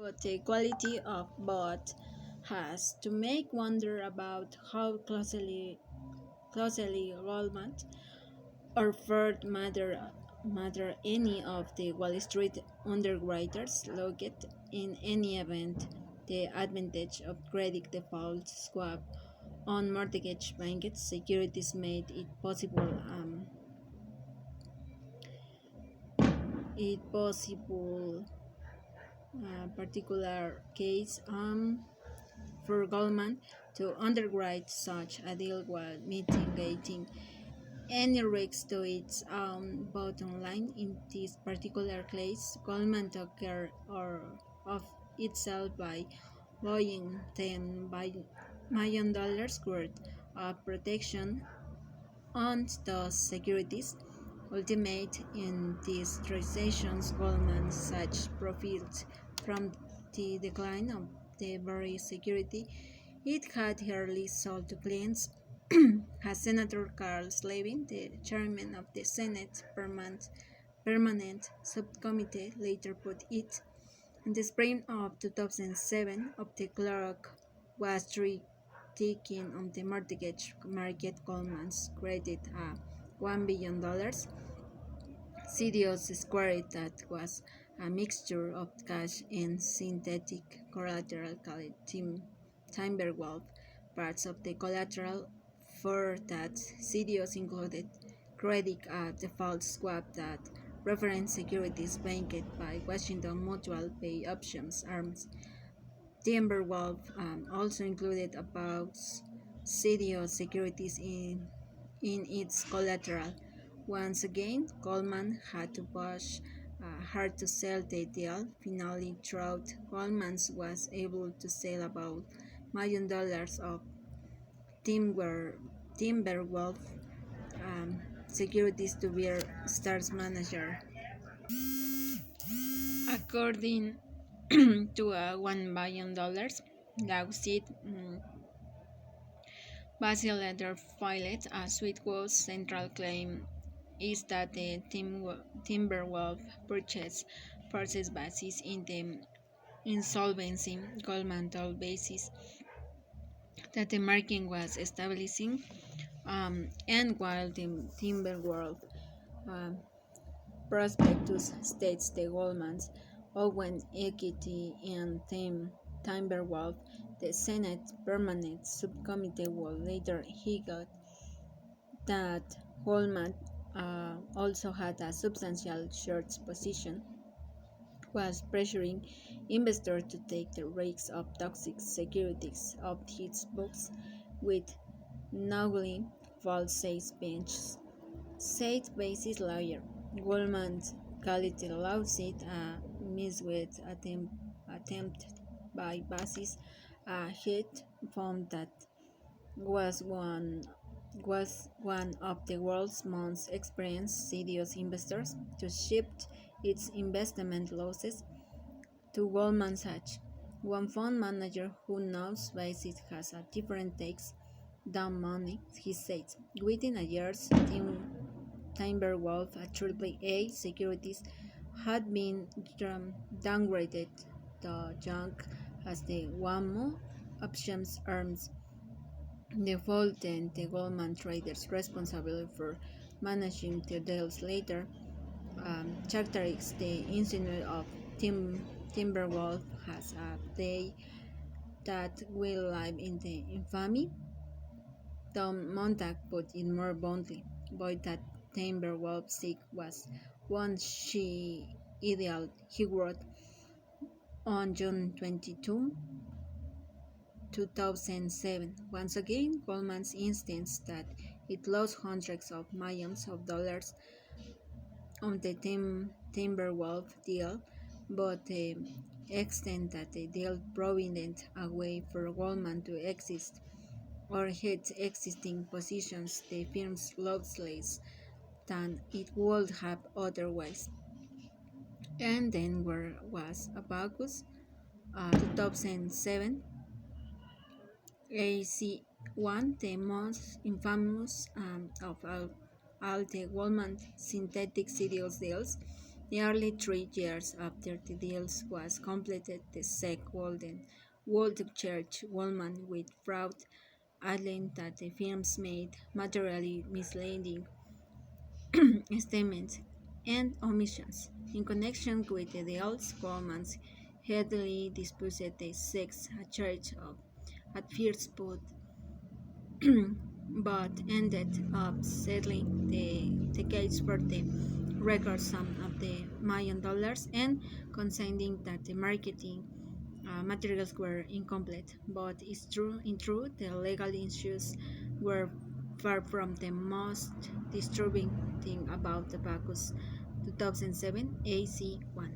but the quality of both has to make wonder about how closely Goldman or Ford matter any of the Wall Street underwriters looked in any event the advantage of credit default swap on mortgage-backed securities made it possible particular case for Goldman to underwrite such a deal while mitigating any risks to its bottom line. In this particular case, Goldman took care of itself by buying $10 million worth of protection on those securities. Ultimate in these transactions, Goldman such profits from the decline of the very security it had early sold to clients. As Senator Carl Slavin, the chairman of the Senate Permanent Subcommittee, later put it, in the spring of 2007, of the clock was ticking on the mortgage market. Goldman's credit a $1 billion CDO's squared that was a mixture of cash and synthetic collateral called Timberwolf. Parts of the collateral for that CDOs included credit default swap that reference securities banked by Washington Mutual Pay Options Arms. Timberwolf also included about CDO securities in its collateral. Once again, Goldman had to push hard to sell the deal. Finally, throughout, Goldman was able to sell about $1 million of Timberwolf securities to Bear Stars manager. According to a $1 billion lawsuit, Basil later filed a Sweetwater's central claim is that the Timberwolf purchase forces basis in the insolvency. Goldman told basis that the market was stabilizing, and while the Timberwolf um, prospectus states the Goldman's owned equity in Timberwolf, the Senate Permanent Subcommittee will later got that Goldman also had a substantial short position, was pressuring investors to take the risks of toxic securities off its books with nagging false benches, said Basis lawyer. Goldman called the lawsuit a misguided attempt by Basis. Head found that was one of the world's most experienced serious investors to shift its investment losses to Goldman Sachs. One fund manager who knows Basis has a different takes down money, he says. Within a year, Timberwolf, a AAA securities, had been downgraded to junk as the WAMO options arms defaulted. The Goldman traders responsible for managing the deals later characterized the incident of Timberwolf as a day that will live in the infamy. Tom Montag put it more bluntly, boy that Timberwolf sick was one she ideal, he wrote on June 22, 2007. Once again, Goldman's instance that it lost hundreds of millions of dollars on the Timberwolf deal, but the extent that the deal provided a way for Goldman to exist or its existing positions the firm's lost less than it would have otherwise. And then where was Abacus? 2007 AC1, the most infamous of all the Goldman synthetic serious deals. Nearly 3 years after the deal was completed, the SEC warned the church Wallman with fraud, alleging that the firms made materially misleading statements and omissions. In connection with the deals, Wallman heavily disputed the SEC's charge of at first but ended up settling the case for the record sum of the $1 million and conceding that the marketing materials were incomplete. But in truth, the legal issues were far from the most disturbing thing about the Bacchus 2007 AC1.